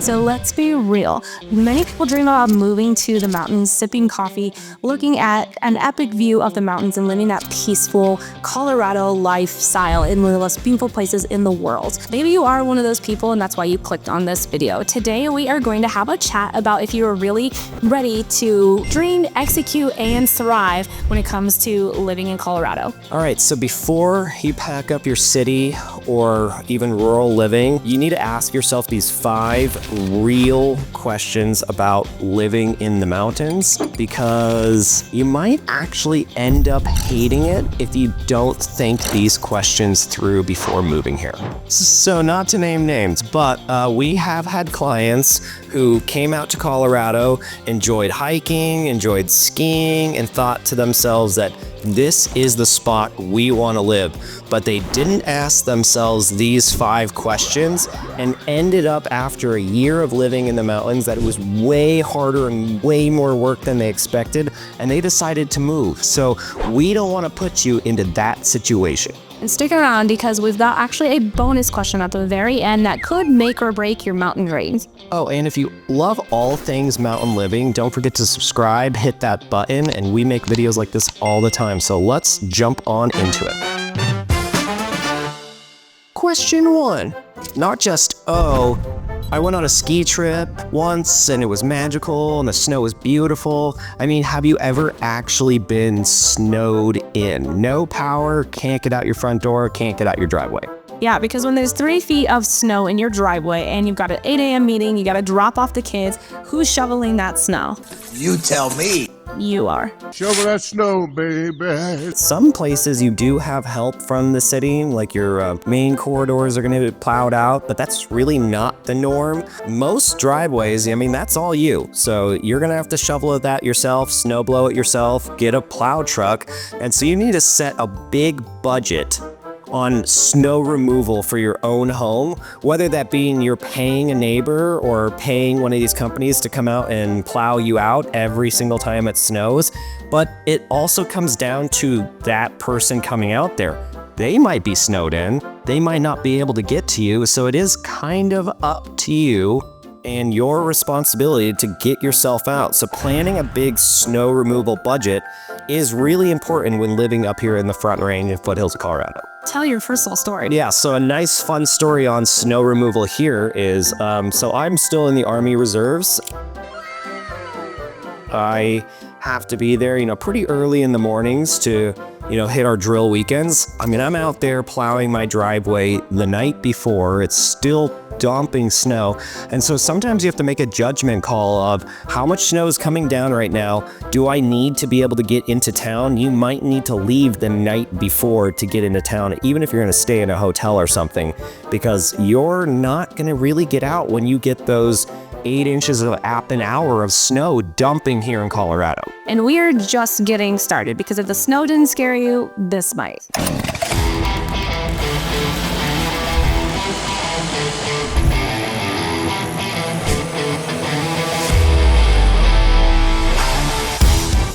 So let's be real. Many people dream about moving to the mountains, sipping coffee, looking at an epic view of the mountains, and living that peaceful Colorado lifestyle in one of the most beautiful places in the world. Maybe you are one of those people and that's why you clicked on this video. Today we are going to have a chat about if you are really ready to dream, execute, and thrive when it comes to living in Colorado. All right, so before you pack up your city or even rural living, you need to ask yourself these 5 real questions about living in the mountains, because you might actually end up hating it if you don't think these questions through before moving here. So not to name names, but we have had clients who came out to Colorado, enjoyed hiking, enjoyed skiing, and thought to themselves that this is the spot we want to live. But they didn't ask themselves these 5 questions and ended up after a year of living in the mountains that it was way harder and way more work than they expected, and they decided to move. So we don't want to put you into that situation. And stick around because we've got actually a bonus question at the very end that could make or break your mountain dreams. Oh, and if you love all things mountain living, don't forget to subscribe, hit that button, and we make videos like this all the time. So let's jump on into it. Question 1. Not just, I went on a ski trip once and it was magical and the snow was beautiful. I mean, have you ever actually been snowed in? No power, can't get out your front door, can't get out your driveway. Yeah, because when there's 3 feet of snow in your driveway and you've got an 8 a.m. meeting, you got to drop off the kids, who's shoveling that snow? You tell me. You are. Shovel that snow, baby. Some places you do have help from the city, like your main corridors are going to be plowed out, but that's really not the norm. Most driveways, I mean, that's all you. So you're going to have to shovel that yourself, snow blow it yourself, get a plow truck. And so you need to set a big budget on snow removal for your own home, whether that being you're paying a neighbor or paying one of these companies to come out and plow you out every single time it snows. But it also comes down to that person coming out there. They might be snowed in, they might not be able to get to you, so it is kind of up to you and your responsibility to get yourself out. So planning a big snow removal budget is really important when living up here in the Front Range and foothills of Colorado. Tell your personal story. Yeah, so a nice fun story on snow removal here is, so I'm still in the Army Reserves. I have to be there, pretty early in the mornings to, hit our drill weekends. I mean, I'm out there plowing my driveway the night before. It's still dumping snow. And so sometimes you have to make a judgment call of how much snow is coming down right now. Do I need to be able to get into town? You might need to leave the night before to get into town, even if you're going to stay in a hotel or something, because you're not going to really get out when you get those 8 inches of an hour of snow dumping here in Colorado. And we are just getting started, because if the snow didn't scare you, this might.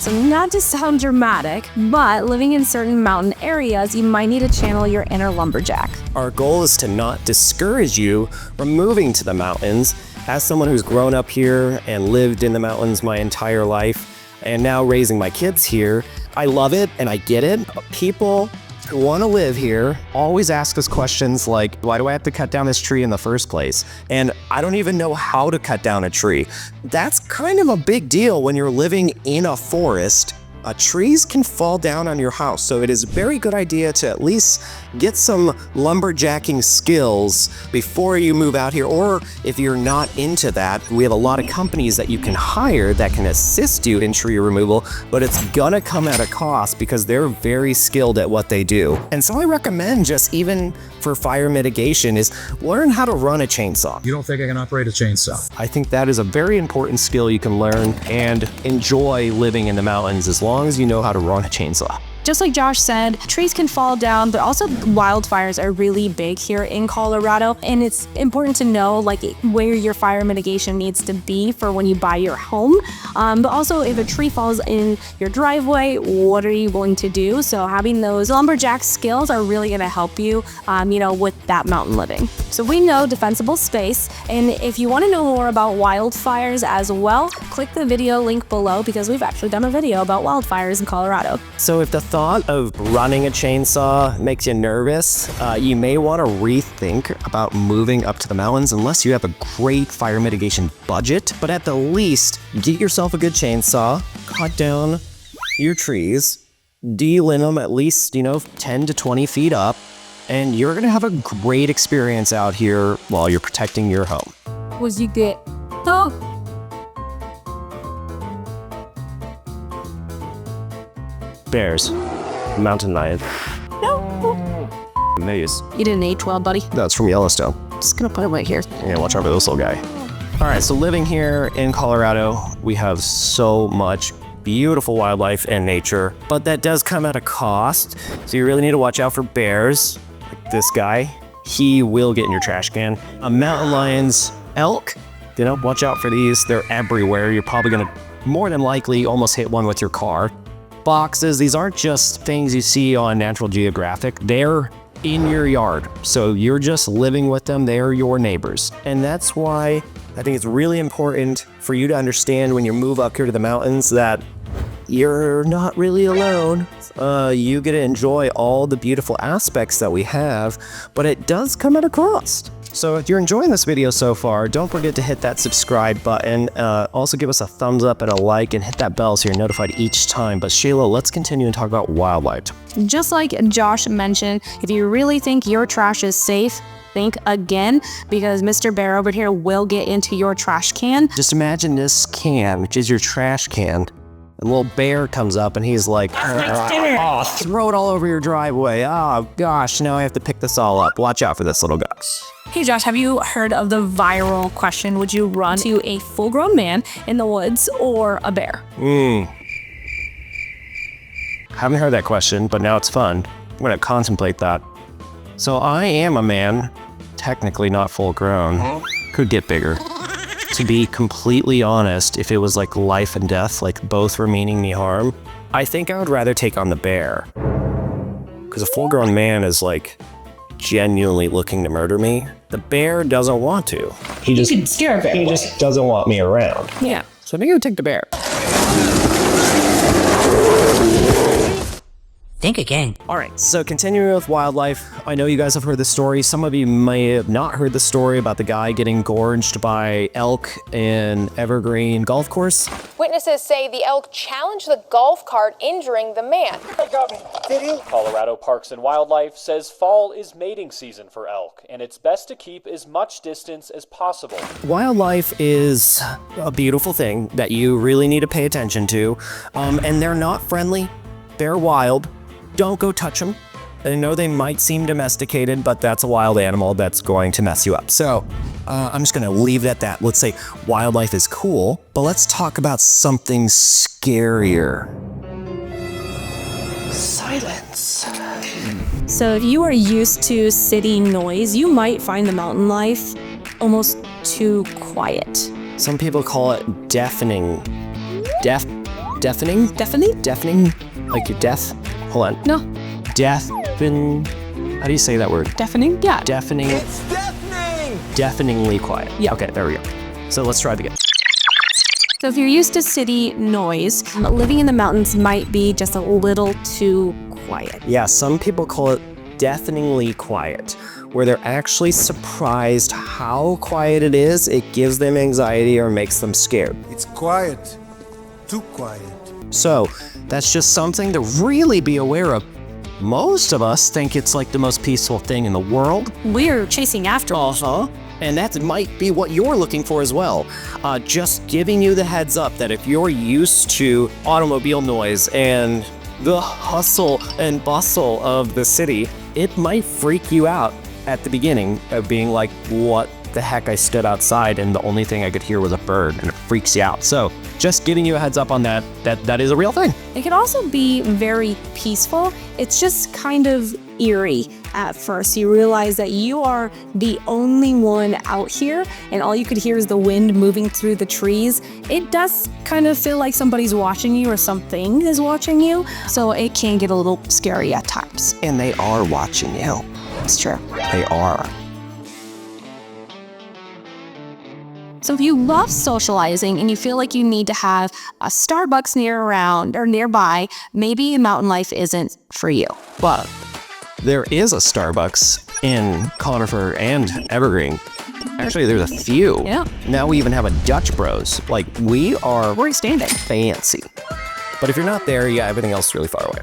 So not to sound dramatic, but living in certain mountain areas, you might need to channel your inner lumberjack. Our goal is to not discourage you from moving to the mountains. As someone who's grown up here and lived in the mountains my entire life, and now raising my kids here, I love it and I get it. People who want to live here always ask us questions like, why do I have to cut down this tree in the first place? And I don't even know how to cut down a tree. That's kind of a big deal when you're living in a forest. Trees can fall down on your house, so it is a very good idea to at least get some lumberjacking skills before you move out here. Or if you're not into that, we have a lot of companies that you can hire that can assist you in tree removal, but it's gonna come at a cost because they're very skilled at what they do. And so I recommend, just even for fire mitigation, is learn how to run a chainsaw. You don't think I can operate a chainsaw? I think that is a very important skill you can learn and enjoy living in the mountains as long as you know how to run a chainsaw. Just like Josh said, trees can fall down, but also wildfires are really big here in Colorado. And it's important to know like where your fire mitigation needs to be for when you buy your home. But also if a tree falls in your driveway, what are you going to do? So having those lumberjack skills are really going to help you, with that mountain living. So we know defensible space. And if you want to know more about wildfires as well, click the video link below because we've actually done a video about wildfires in Colorado. So if the thought of running a chainsaw makes you nervous, you may want to rethink about moving up to the mountains unless you have a great fire mitigation budget. But at the least, get yourself a good chainsaw, cut down your trees, de-limb them at least, 10 to 20 feet up, and you're gonna have a great experience out here while you're protecting your home. Was you get? Oh. Bears, mountain lion, No. moose. You didn't age well, buddy. That's from Yellowstone. Just gonna put it right here. Yeah, watch out for this little guy. All right, so living here in Colorado, we have so much beautiful wildlife and nature, but that does come at a cost. So you really need to watch out for bears, like this guy. He will get in your trash can. Mountain lions, elk, watch out for these. They're everywhere. You're probably gonna, more than likely, almost hit one with your car. Foxes, these aren't just things you see on Natural Geographic. They're in your yard. So you're just living with them. They're your neighbors. And that's why I think it's really important for you to understand when you move up here to the mountains that you're not really alone. You get to enjoy all the beautiful aspects that we have, but it does come at a cost. So if you're enjoying this video so far, don't forget to hit that subscribe button. Also give us a thumbs up and a like and hit that bell so you're notified each time. But Shayla, let's continue and talk about wildlife. Just like Josh mentioned, if you really think your trash is safe, think again because Mr. Bear over here will get into your trash can. Just imagine this can, which is your trash can. A little bear comes up and he's like, oh, throw it all over your driveway. Oh gosh, now I have to pick this all up. Watch out for this little guy. Hey Josh, have you heard of the viral question, would you run to a full-grown man in the woods or a bear? Haven't heard that question, but now it's fun. I'm gonna contemplate that. So I am a man, technically not full grown, could get bigger. To be completely honest, if it was like life and death, like both were meaning me harm, I think I would rather take on the bear. Because a full-grown man is like genuinely looking to murder me. The bear doesn't want to. He just doesn't want me around. Yeah. So I think I would take the bear. Think again. All right, so continuing with wildlife, I know you guys have heard the story. Some of you may have not heard the story about the guy getting gorged by elk in Evergreen golf course. Witnesses say the elk challenged the golf cart, injuring the man. Colorado Parks and Wildlife says fall is mating season for elk, and it's best to keep as much distance as possible. Wildlife is a beautiful thing that you really need to pay attention to, and they're not friendly. They're wild. Don't go touch them. I know they might seem domesticated, but that's a wild animal that's going to mess you up. So I'm just gonna leave it at that. Let's say wildlife is cool, but let's talk about something scarier. Silence. So if you are used to city noise, you might find the mountain life almost too quiet. Some people call it deafening. Deafening? Deafening? Like you're deaf? Hold on. No. Deafen. How do you say that word? Deafening? Yeah. Deafening. It's deafening! Deafeningly quiet. Yeah. Okay, there we go. So let's try it again. So if you're used to city noise, living in the mountains might be just a little too quiet. Yeah, some people call it deafeningly quiet, where they're actually surprised how quiet it is. It gives them anxiety or makes them scared. It's quiet. Too quiet. So that's just something to really be aware of. Most of us think it's like the most peaceful thing in the world. We're chasing after it. And that might be what you're looking for as well. Just giving you the heads up that if you're used to automobile noise and the hustle and bustle of the city, it might freak you out at the beginning of being like, what the heck I stood outside and the only thing I could hear was a bird, and it freaks you out. So just giving you a heads up on that is a real thing. It can also be very peaceful. It's just kind of eerie at first. You realize that you are the only one out here and all you could hear is the wind moving through the trees. It does kind of feel like somebody's watching you or something is watching you, so it can get a little scary at times. And they are watching you. It's true. They are. So if you love socializing and you feel like you need to have a Starbucks nearby, maybe mountain life isn't for you. But there is a Starbucks in Conifer and Evergreen. Actually, there's a few. Yeah. Now we even have a Dutch Bros. Like, we're standing. Fancy. But if you're not there, yeah, everything else is really far away.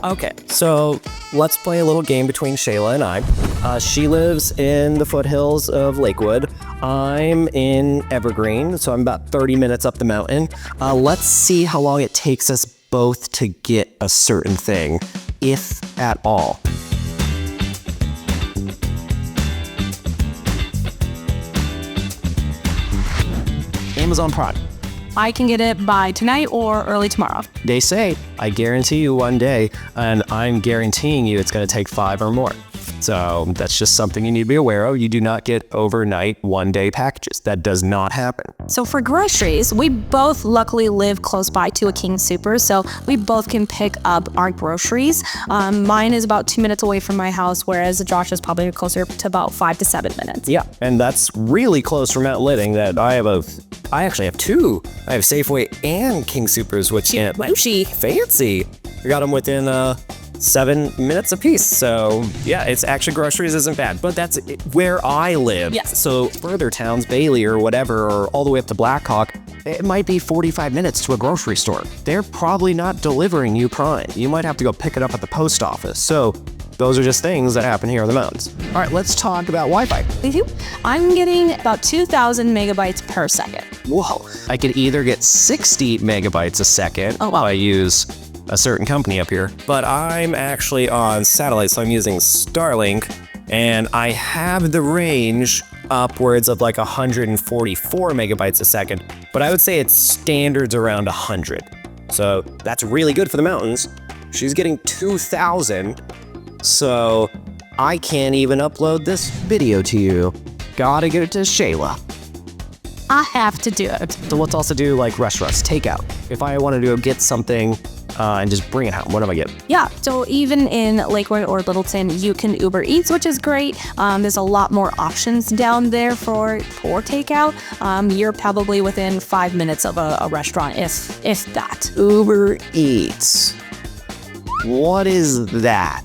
Okay, so let's play a little game between Shayla and I. She lives in the foothills of Lakewood. I'm in Evergreen, so I'm about 30 minutes up the mountain. Let's see how long it takes us both to get a certain thing, if at all. Amazon Prime. I can get it by tonight or early tomorrow. They say, I guarantee you one day, and I'm guaranteeing you it's going to take 5 or more. So that's just something you need to be aware of. You do not get overnight one-day packages. That does not happen. So for groceries, we both luckily live close by to a King Super, so we both can pick up our groceries. Mine is about 2 minutes away from my house, whereas Josh is probably closer to about 5 to 7 minutes. Yeah, and that's really close from Mount Living that I actually have 2. I have Safeway and King Supers, which fancy. I got them within 7 minutes a piece. So yeah, it's actually groceries isn't bad, but that's where I live. Yes. So further towns, Bailey or whatever, or all the way up to Blackhawk, it might be 45 minutes to a grocery store. They're probably not delivering you Prime. You might have to go pick it up at the post office. So those are just things that happen here in the mountains. All right, let's talk about Wi-Fi. I'm getting about 2,000 megabytes per second. Whoa. I could either get 60 megabytes a second. Oh, wow. I use a certain company up here, but I'm actually on satellite, so I'm using Starlink, and I have the range upwards of like 144 megabytes a second, but I would say its standards around 100. So that's really good for the mountains. She's getting 2,000, so I can't even upload this video to you. Gotta get it to Shayla. I have to do it. So let's also do like restaurants, takeout. If I want to go get something and just bring it home, what do I get? Yeah, so even in Lakewood or Littleton, you can Uber Eats, which is great. There's a lot more options down there for takeout. You're probably within 5 minutes of a restaurant, if that. Uber Eats. What is that?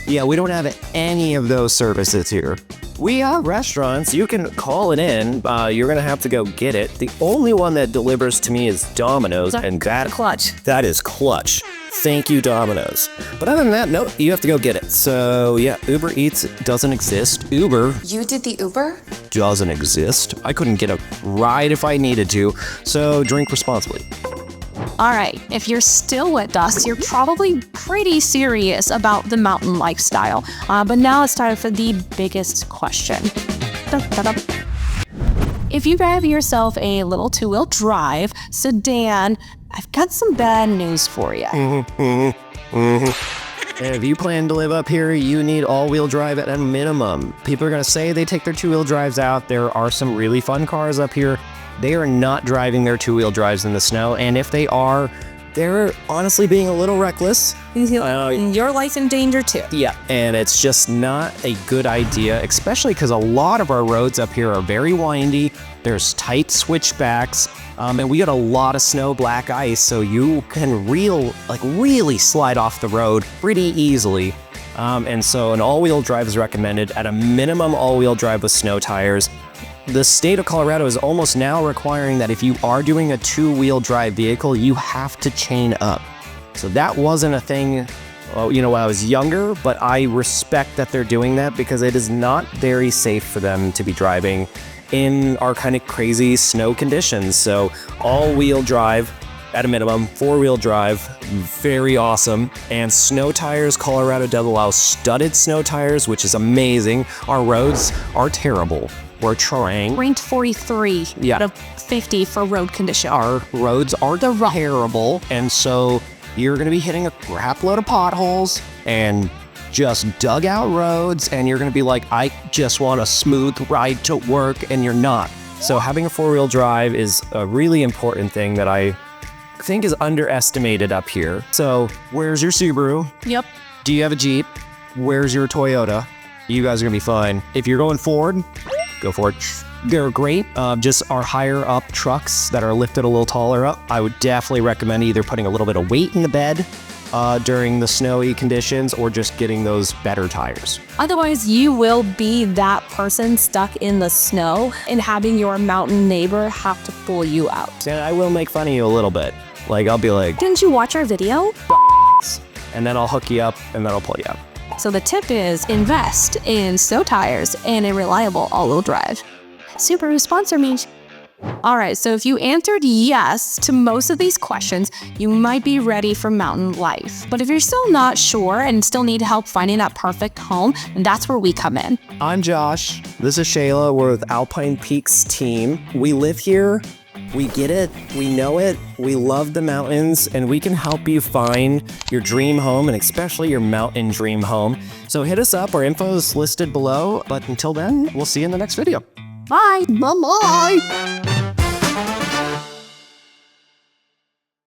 Yeah, we don't have any of those services here. We have restaurants. You can call it in. You're going to have to go get it. The only one that delivers to me is Domino's, and clutch. That is clutch. Thank you, Domino's. But other than that, no, you have to go get it. So yeah, Uber Eats doesn't exist. Uber. You did the Uber? Doesn't exist. I couldn't get a ride if I needed to. So drink responsibly. All right, if you're still with us, you're probably pretty serious about the mountain lifestyle. But now it's time for the biggest question. If you have yourself a little two-wheel drive sedan, I've got some bad news for you. If you plan to live up here, you need all-wheel drive at a minimum. People are going to say they take their two-wheel drives out. There are some really fun cars up here. They are not driving their two-wheel drives in the snow, and if they are, they're honestly being a little reckless. Your life in danger too. Yeah, and it's just not a good idea, especially because a lot of our roads up here are very windy. There's tight switchbacks, and we got a lot of snow, black ice, so you can really slide off the road pretty easily. And so an all-wheel drive is recommended, at a minimum all-wheel drive with snow tires. The state of Colorado is almost now requiring that if you are doing a two-wheel drive vehicle, you have to chain up. So that wasn't a thing, when I was younger, but I respect that they're doing that because it is not very safe for them to be driving in our kind of crazy snow conditions. So all-wheel drive at a minimum, 4-wheel drive, very awesome. And snow tires, Colorado does allow studded snow tires, which is amazing. Our roads are terrible. We're trying. Ranked 43 Yeah. out of 50 for road condition. Our roads are terrible, and so you're gonna be hitting a crap load of potholes and just dug out roads, and you're gonna be like, I just want a smooth ride to work, and you're not. So having a 4-wheel drive is a really important thing that I think is underestimated up here. So where's your Subaru? Yep. Do you have a Jeep? Where's your Toyota? You guys are gonna be fine. If you're going Ford, go for it. They're great. Just our higher up trucks that are lifted a little taller up. I would definitely recommend either putting a little bit of weight in the bed during the snowy conditions or just getting those better tires. Otherwise, you will be that person stuck in the snow and having your mountain neighbor have to pull you out. And I will make fun of you a little bit. Like, I'll be like, Didn't you watch our video? and then I'll hook you up and then I'll pull you out. So the tip is invest in snow tires and a reliable all-wheel drive. Subaru, sponsor me. All right, so if you answered yes to most of these questions, you might be ready for mountain life. But if you're still not sure and still need help finding that perfect home, that's where we come in. I'm Josh. This is Shayla. We're with Alpine Peaks team. We live here. We get it. We know it. We love the mountains, and we can help you find your dream home, and especially your mountain dream home. So hit us up. Our info is listed below. But until then, we'll see you in the next video. Bye. Bye-bye.